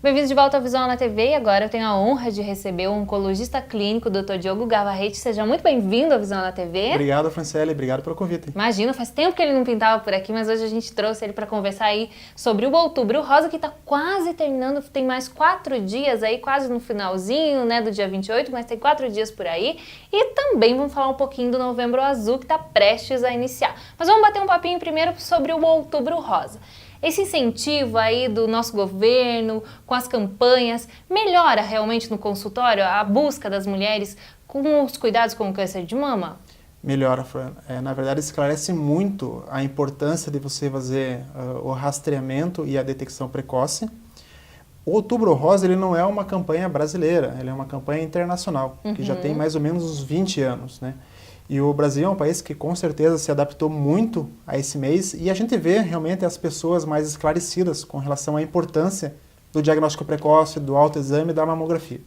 Bem-vindos de volta ao Visual na TV e agora eu tenho a honra de receber o oncologista clínico, Dr. Diogo Gavarrete. Seja muito bem-vindo ao Visual na TV. Obrigado, Franciele. Obrigado pelo convite. Imagina, faz tempo que ele não pintava por aqui, mas hoje a gente trouxe ele para conversar aí sobre o Outubro Rosa, que está quase terminando, tem mais 4 dias aí, quase no finalzinho, né, do dia 28, mas tem 4 dias por aí. E também vamos falar um pouquinho do Novembro Azul, que está prestes a iniciar. Mas vamos bater um papinho primeiro sobre o Outubro Rosa. Esse incentivo aí do nosso governo, com as campanhas, melhora realmente no consultório a busca das mulheres com os cuidados com o câncer de mama? Melhora, Fran. Na verdade, esclarece muito a importância de você fazer o rastreamento e a detecção precoce. O Outubro Rosa ele não é uma campanha brasileira, ele é uma campanha internacional, que já tem mais ou menos uns 20 anos, né? E o Brasil é um país que com certeza se adaptou muito a esse mês e a gente vê realmente as pessoas mais esclarecidas com relação à importância do diagnóstico precoce, do autoexame e da mamografia.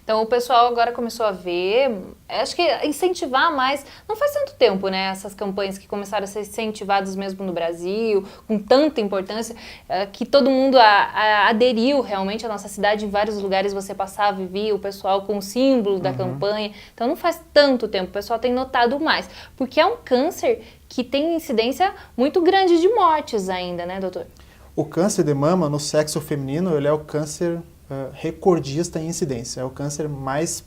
Então o pessoal agora começou a ver, acho que incentivar mais, não faz tanto tempo, né, essas campanhas que começaram a ser incentivadas mesmo no Brasil, com tanta importância, que todo mundo aderiu realmente à nossa cidade, em vários lugares você passava e via o pessoal com o símbolo da campanha, então não faz tanto tempo, o pessoal tem notado mais, porque é um câncer que tem incidência muito grande de mortes ainda, né, doutor? O câncer de mama no sexo feminino, ele é o câncer recordista em incidência, é o câncer mais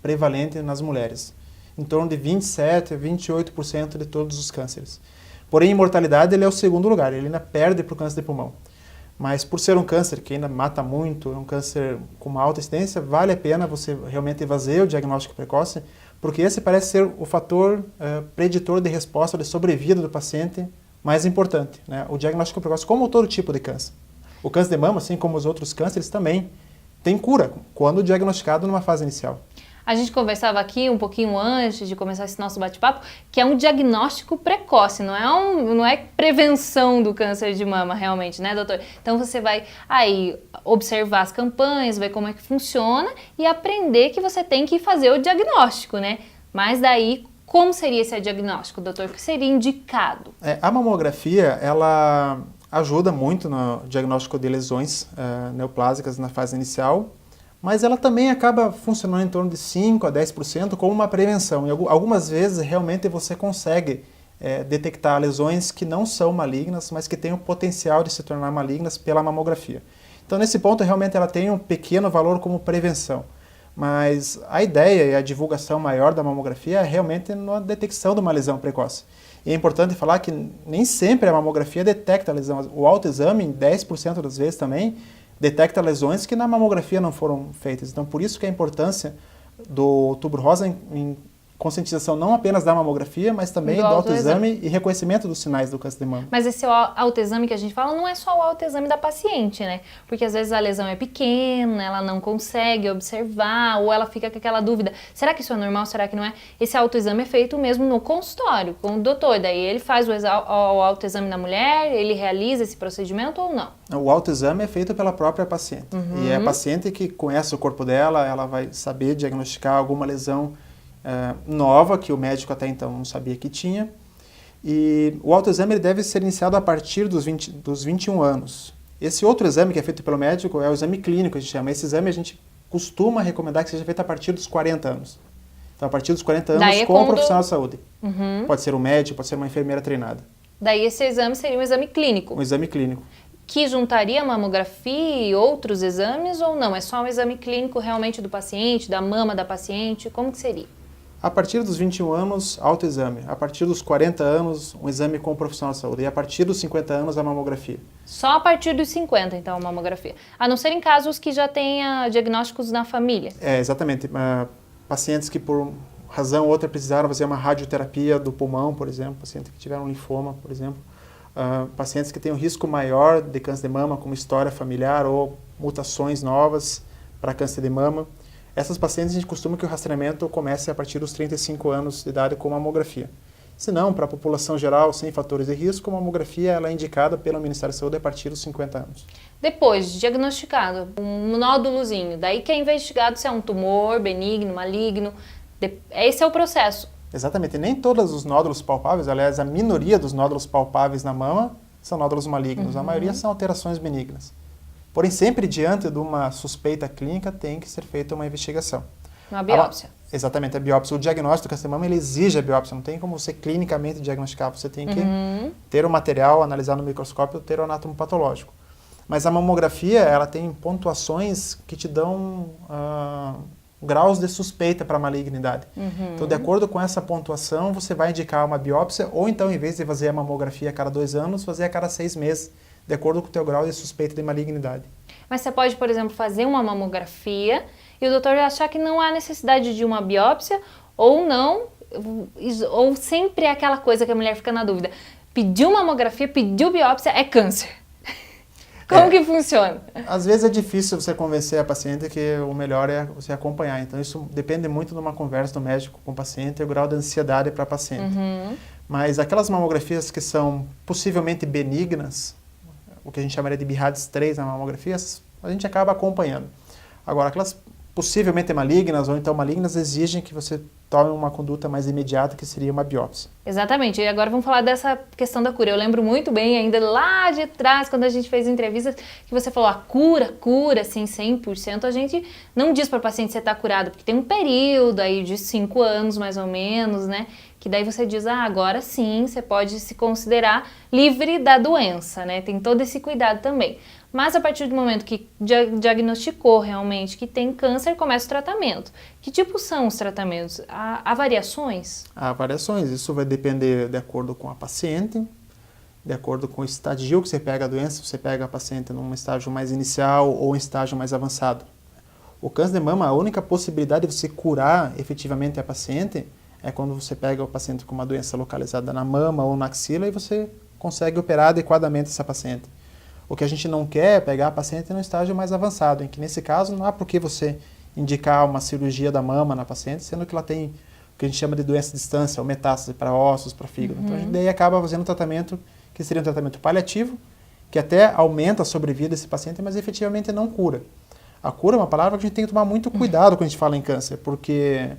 prevalente nas mulheres, em torno de 27% a 28% de todos os cânceres. Porém, em mortalidade ele é o segundo lugar, ele ainda perde para o câncer de pulmão. Mas por ser um câncer que ainda mata muito, é um câncer com uma alta incidência, vale a pena você realmente fazer o diagnóstico precoce, porque esse parece ser o fator preditor de resposta de sobrevida do paciente mais importante, né? O diagnóstico precoce, como todo tipo de câncer. O câncer de mama, assim como os outros cânceres, também tem cura quando diagnosticado numa fase inicial. A gente conversava aqui um pouquinho antes de começar esse nosso bate-papo, que é um diagnóstico precoce, não é prevenção do câncer de mama realmente, né, doutor? Então você vai aí observar as campanhas, ver como é que funciona e aprender que você tem que fazer o diagnóstico, né? Mas daí, como seria esse diagnóstico, doutor? O que seria indicado? A mamografia, ela ajuda muito no diagnóstico de lesões neoplásicas na fase inicial, mas ela também acaba funcionando em torno de 5% a 10% como uma prevenção. E algumas vezes, realmente, você consegue detectar lesões que não são malignas, mas que têm o potencial de se tornar malignas pela mamografia. Então, nesse ponto, realmente, ela tem um pequeno valor como prevenção. Mas a ideia e a divulgação maior da mamografia é realmente na detecção de uma lesão precoce. E é importante falar que nem sempre a mamografia detecta a lesão. O autoexame, em 10% das vezes também, detecta lesões que na mamografia não foram feitas. Então, por isso que a importância do Outubro Rosa em conscientização não apenas da mamografia, mas também do autoexame e reconhecimento dos sinais do câncer de mama. Mas esse autoexame que a gente fala não é só o autoexame da paciente, né? Porque às vezes a lesão é pequena, ela não consegue observar, ou ela fica com aquela dúvida, será que isso é normal, será que não é? Esse autoexame é feito mesmo no consultório, com o doutor, daí ele faz o autoexame na mulher, ele realiza esse procedimento ou não? O autoexame é feito pela própria paciente. E é a paciente que conhece o corpo dela, ela vai saber diagnosticar alguma lesão nova, que o médico até então não sabia que tinha. E o autoexame ele deve ser iniciado a partir dos 21 anos. Esse outro exame que é feito pelo médico é o exame clínico, a gente chama. Esse exame a gente costuma recomendar que seja feito a partir dos 40 anos. Então, a partir dos 40 anos, com um profissional de saúde. Pode ser um médico, pode ser uma enfermeira treinada. Daí esse exame seria um exame clínico? Um exame clínico. Que juntaria mamografia e outros exames ou não? É só um exame clínico realmente do paciente, da mama da paciente? Como que seria? A partir dos 21 anos, autoexame. A partir dos 40 anos, um exame com o profissional de saúde. E a partir dos 50 anos, a mamografia. Só a partir dos 50, então, a mamografia. A não ser em casos que já tenha diagnósticos na família. Exatamente. Pacientes que por razão ou outra precisaram fazer uma radioterapia do pulmão, por exemplo. Pacientes que tiveram linfoma, por exemplo. Pacientes que têm um risco maior de câncer de mama, como história familiar ou mutações novas para câncer de mama. Essas pacientes, a gente costuma que o rastreamento comece a partir dos 35 anos de idade com mamografia. Se não, para a população geral, sem fatores de risco, a mamografia ela é indicada pelo Ministério da Saúde a partir dos 50 anos. Depois de diagnosticado um nódulozinho, daí que é investigado se é um tumor benigno, maligno, esse é o processo. Exatamente, nem todos os nódulos palpáveis, aliás, a minoria dos nódulos palpáveis na mama são nódulos malignos, a maioria são alterações benignas. Porém, sempre diante de uma suspeita clínica tem que ser feita uma investigação. Uma biópsia. Exatamente, a biópsia. O diagnóstico do câncer de mama, ele exige a biópsia, não tem como você clinicamente diagnosticar, você tem que ter o material, analisar no microscópio, ter o anátomo patológico. Mas a mamografia, ela tem pontuações que te dão graus de suspeita para malignidade. Então, de acordo com essa pontuação, você vai indicar uma biópsia, ou então, em vez de fazer a mamografia a cada 2 anos, fazer a cada 6 meses, de acordo com o teu grau de suspeita de malignidade. Mas você pode, por exemplo, fazer uma mamografia e o doutor achar que não há necessidade de uma biópsia, ou não, ou sempre é aquela coisa que a mulher fica na dúvida. Pediu mamografia, pediu biópsia, é câncer. Como que funciona? Às vezes é difícil você convencer a paciente que o melhor é você acompanhar. Então, isso depende muito de uma conversa do médico com o paciente e o grau de ansiedade para a paciente. Mas aquelas mamografias que são possivelmente benignas, o que a gente chamaria de BIRADS 3 na mamografia, a gente acaba acompanhando. Agora, aquelas possivelmente malignas ou então malignas exigem que você tome uma conduta mais imediata, que seria uma biópsia. Exatamente. E agora vamos falar dessa questão da cura. Eu lembro muito bem, ainda lá de trás, quando a gente fez entrevistas, que você falou, a cura, assim, 100%, a gente não diz para o paciente que você está curado, porque tem um período aí de 5 anos, mais ou menos, né? Que daí você diz, agora sim, você pode se considerar livre da doença, né? Tem todo esse cuidado também. Mas a partir do momento que diagnosticou realmente que tem câncer, começa o tratamento. Que tipo são os tratamentos? Há variações? Há variações. Isso vai depender de acordo com a paciente, de acordo com o estadio que você pega a doença, se você pega a paciente num estágio mais inicial ou um estágio mais avançado. O câncer de mama, a única possibilidade de você curar efetivamente a paciente é quando você pega o paciente com uma doença localizada na mama ou na axila e você consegue operar adequadamente essa paciente. O que a gente não quer é pegar a paciente no estágio mais avançado, em que nesse caso não há por que você indicar uma cirurgia da mama na paciente, sendo que ela tem o que a gente chama de doença de distância, ou metástase para ossos, para fígado. Então a gente daí acaba fazendo um tratamento que seria um tratamento paliativo, que até aumenta a sobrevida desse paciente, mas efetivamente não cura. A cura é uma palavra que a gente tem que tomar muito cuidado quando a gente fala em câncer, porque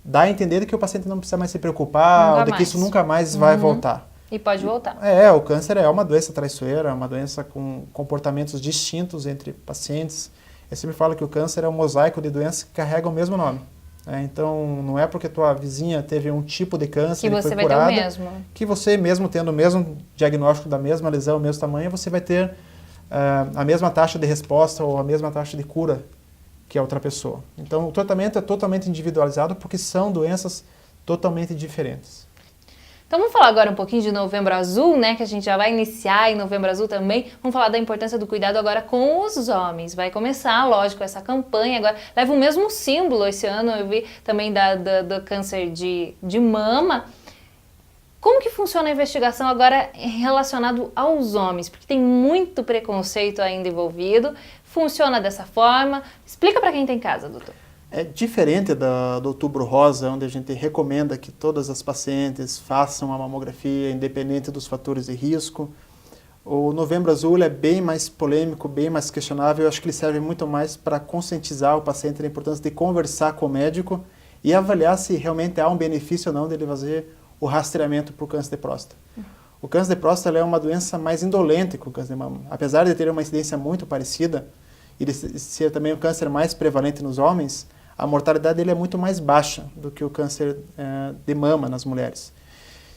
dá a entender que o paciente não precisa mais se preocupar, ou de que isso nunca mais vai voltar. E pode voltar. O câncer é uma doença traiçoeira, é uma doença com comportamentos distintos entre pacientes. Eu sempre falo que o câncer é um mosaico de doenças que carregam o mesmo nome. Então, não é porque tua vizinha teve um tipo de câncer e foi curada, ter o mesmo. que você, mesmo tendo o mesmo diagnóstico da mesma lesão, o mesmo tamanho, você vai ter a mesma taxa de resposta ou a mesma taxa de cura que a outra pessoa. Então, o tratamento é totalmente individualizado porque são doenças totalmente diferentes. Então vamos falar agora um pouquinho de Novembro Azul, né? Que a gente já vai iniciar em Novembro Azul também. Vamos falar da importância do cuidado agora com os homens. Vai começar, lógico, essa campanha agora. Leva o mesmo símbolo esse ano, eu vi também do câncer de mama. Como que funciona a investigação agora relacionado aos homens? Porque tem muito preconceito ainda envolvido. Funciona dessa forma? Explica para quem tem em casa, doutor. É diferente do Outubro Rosa, onde a gente recomenda que todas as pacientes façam a mamografia, independente dos fatores de risco. O Novembro Azul é bem mais polêmico, bem mais questionável. Eu acho que ele serve muito mais para conscientizar o paciente da importância de conversar com o médico e avaliar se realmente há um benefício ou não dele fazer o rastreamento para o câncer de próstata. O câncer de próstata é uma doença mais indolente que o câncer de mama. Apesar de ter uma incidência muito parecida e de ser também o câncer mais prevalente nos homens, a mortalidade dele é muito mais baixa do que o câncer de mama nas mulheres.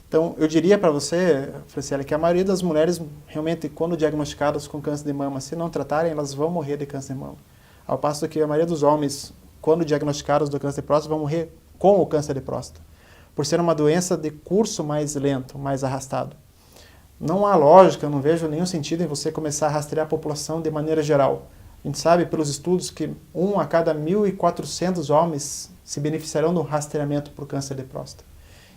Então, eu diria para você, Franciele, que a maioria das mulheres, realmente, quando diagnosticadas com câncer de mama, se não tratarem, elas vão morrer de câncer de mama. Ao passo que a maioria dos homens, quando diagnosticados do câncer de próstata, vão morrer com o câncer de próstata, por ser uma doença de curso mais lento, mais arrastado. Não há lógica, eu não vejo nenhum sentido em você começar a rastrear a população de maneira geral. A gente sabe pelos estudos que 1 a cada 1.400 homens se beneficiarão do rastreamento por câncer de próstata.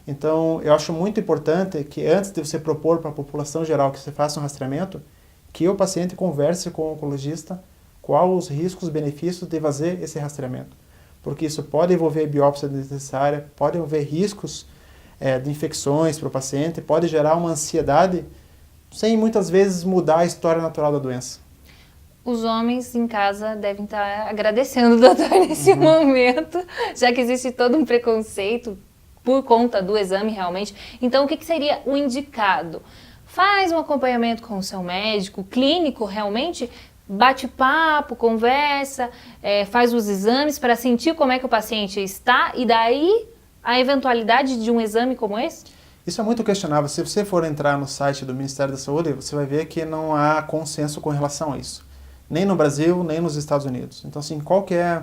Então, eu acho muito importante que antes de você propor para a população geral que você faça um rastreamento, que o paciente converse com o oncologista quais os riscos e benefícios de fazer esse rastreamento. Porque isso pode envolver biópsia desnecessária, pode envolver riscos de infecções para o paciente, pode gerar uma ansiedade sem muitas vezes mudar a história natural da doença. Os homens em casa devem estar agradecendo o doutor nesse momento, já que existe todo um preconceito por conta do exame realmente. Então, o que seria o indicado? Faz um acompanhamento com o seu médico, clínico realmente, bate papo, conversa, faz os exames para sentir como é que o paciente está e daí a eventualidade de um exame como esse? Isso é muito questionável. Se você for entrar no site do Ministério da Saúde, você vai ver que não há consenso com relação a isso. Nem no Brasil, nem nos Estados Unidos. Então, assim, qual que é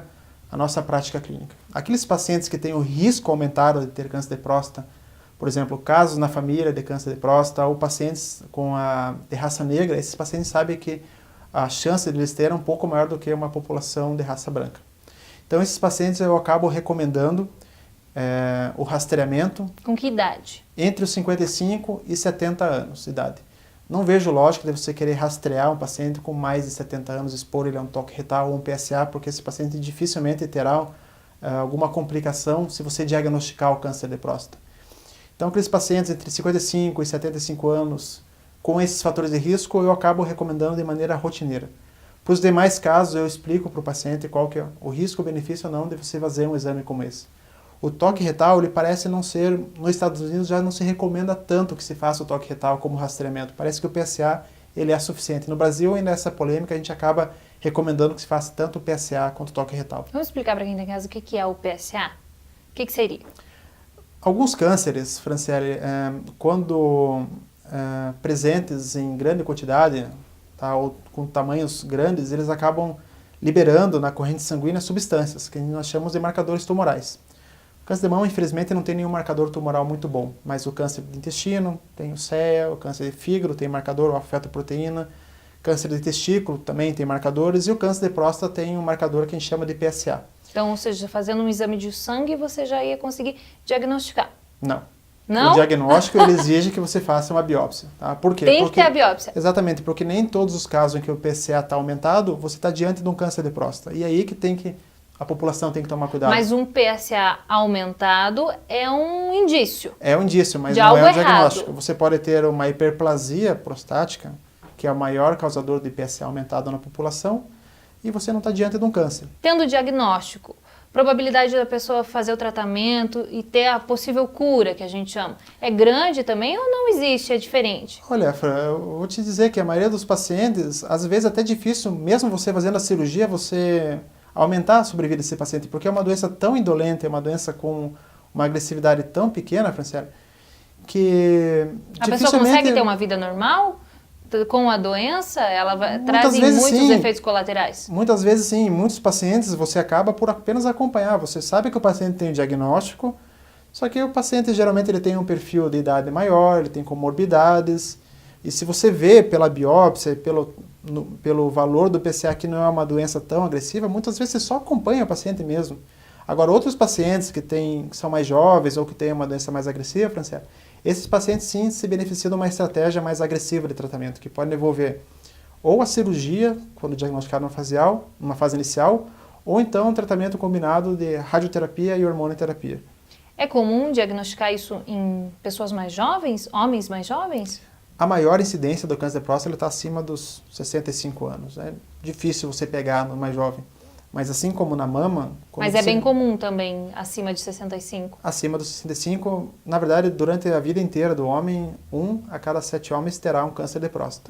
a nossa prática clínica? Aqueles pacientes que têm o risco aumentado de ter câncer de próstata, por exemplo, casos na família de câncer de próstata ou pacientes de raça negra, esses pacientes sabem que a chance de eles terem é um pouco maior do que uma população de raça branca. Então, esses pacientes eu acabo recomendando o rastreamento. Com que idade? Entre os 55 e 70 anos de idade. Não vejo lógica de você querer rastrear um paciente com mais de 70 anos, expor ele a um toque retal ou um PSA, porque esse paciente dificilmente terá alguma complicação se você diagnosticar o câncer de próstata. Então, aqueles pacientes entre 55 e 75 anos, com esses fatores de risco, eu acabo recomendando de maneira rotineira. Para os demais casos, eu explico para o paciente qual que é o risco ou benefício ou não de você fazer um exame como esse. O toque retal, ele parece não ser, nos Estados Unidos já não se recomenda tanto que se faça o toque retal como rastreamento. Parece que o PSA ele é suficiente. No Brasil, ainda essa polêmica, a gente acaba recomendando que se faça tanto o PSA quanto o toque retal. Vamos explicar para quem está em casa o que é o PSA? O que seria? Alguns cânceres, Franciele, quando presentes em grande quantidade, tá, ou com tamanhos grandes, eles acabam liberando na corrente sanguínea substâncias, que nós chamamos de marcadores tumorais. O câncer de mama, infelizmente, não tem nenhum marcador tumoral muito bom, mas o câncer de intestino tem o CEA, o câncer de fígado tem marcador, o fetoproteína, câncer de testículo também tem marcadores, e o câncer de próstata tem um marcador que a gente chama de PSA. Então, ou seja, fazendo um exame de sangue, você já ia conseguir diagnosticar? Não. Não? O diagnóstico ele exige que você faça uma biópsia. Tá? Por quê? Tem que ter a biópsia. Exatamente, porque nem em todos os casos em que o PSA está aumentado, você está diante de um câncer de próstata. E aí que a população tem que tomar cuidado. Mas um PSA aumentado é um indício. É um indício, mas de não algo é um errado. diagnóstico. Você pode ter uma hiperplasia prostática, que é o maior causador de PSA aumentado na população, e você não está diante de um câncer. Tendo o diagnóstico, probabilidade da pessoa fazer o tratamento e ter a possível cura, que a gente chama, é grande também ou não existe? É diferente? Olha, Fran, eu vou te dizer que a maioria dos pacientes, às vezes é até difícil, mesmo você fazendo a cirurgia, você aumentar a sobrevida desse paciente, porque é uma doença tão indolente, é uma doença com uma agressividade tão pequena, Franciele, que a pessoa consegue ter uma vida normal? Com a doença, ela traz muitos sim. efeitos colaterais? Muitas vezes sim, em muitos pacientes você acaba por apenas acompanhar, você sabe que o paciente tem um diagnóstico, só que o paciente geralmente ele tem um perfil de idade maior, ele tem comorbidades, e se você vê pela biópsia, pelo valor do PSA que não é uma doença tão agressiva, muitas vezes você só acompanha o paciente mesmo. Agora, outros pacientes que são mais jovens ou que têm uma doença mais agressiva, Franciele, esses pacientes sim se beneficiam de uma estratégia mais agressiva de tratamento, que pode envolver ou a cirurgia, quando diagnosticado numa fase inicial, ou então um tratamento combinado de radioterapia e hormonoterapia. É comum diagnosticar isso em pessoas mais jovens, homens mais jovens? A maior incidência do câncer de próstata está acima dos 65 anos. É difícil você pegar no mais jovem. Mas assim como na mama... Mas é bem comum também, acima de 65? Acima dos 65, na verdade, durante a vida inteira do homem, 1 a cada 7 homens terá um câncer de próstata.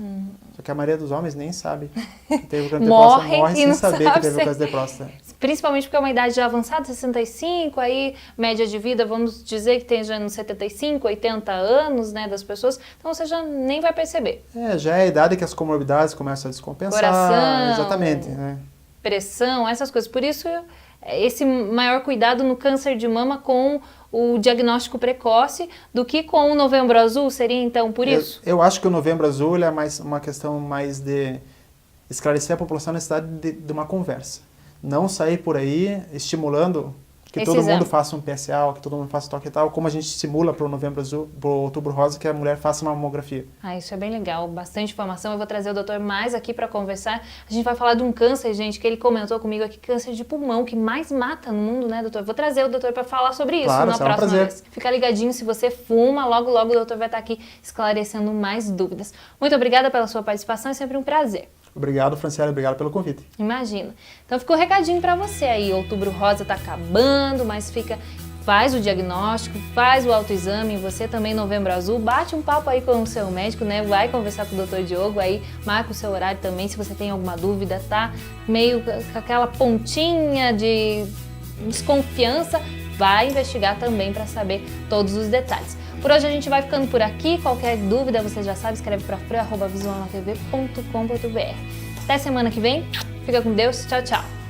Só que a maioria dos homens nem sabe que teve câncer de próstata, morre sem saber que teve o câncer de próstata. Principalmente porque é uma idade já avançada, 65, aí média de vida, vamos dizer que tem já nos 75, 80 anos, né, das pessoas, então você já nem vai perceber. Já é a idade que as comorbidades começam a descompensar. Coração, exatamente, né? Pressão, essas coisas. Por isso, esse maior cuidado no câncer de mama com o diagnóstico precoce do que com o Novembro Azul, seria então por isso? Eu acho que o Novembro Azul é mais uma questão mais de esclarecer a população na necessidade de uma conversa. Não sair por aí estimulando que todo mundo faça um PSA, ou que todo mundo faça toque e tal, como a gente estimula para o Novembro Azul, para o Outubro Rosa, que a mulher faça uma mamografia. Isso é bem legal, bastante informação. Eu vou trazer o doutor mais aqui para conversar. A gente vai falar de um câncer, gente, que ele comentou comigo aqui, câncer de pulmão, que mais mata no mundo, né, doutor? Vou trazer o doutor para falar sobre isso claro, na próxima prazer. vez. Fica ligadinho, se você fuma, logo o doutor vai estar aqui esclarecendo mais dúvidas. Muito obrigada pela sua participação, é sempre um prazer. Obrigado, Franciele, obrigado pelo convite. Imagina. Então ficou um recadinho para você aí. Outubro Rosa tá acabando, mas fica faz o diagnóstico, faz o autoexame, você também Novembro Azul, bate um papo aí com o seu médico, né? Vai conversar com o Dr. Diogo aí, marca o seu horário também, se você tem alguma dúvida, tá meio com aquela pontinha de desconfiança, vai investigar também para saber todos os detalhes. Por hoje a gente vai ficando por aqui, qualquer dúvida você já sabe, escreve para fru@visualnatv.com.br. Até semana que vem, fica com Deus, tchau, tchau!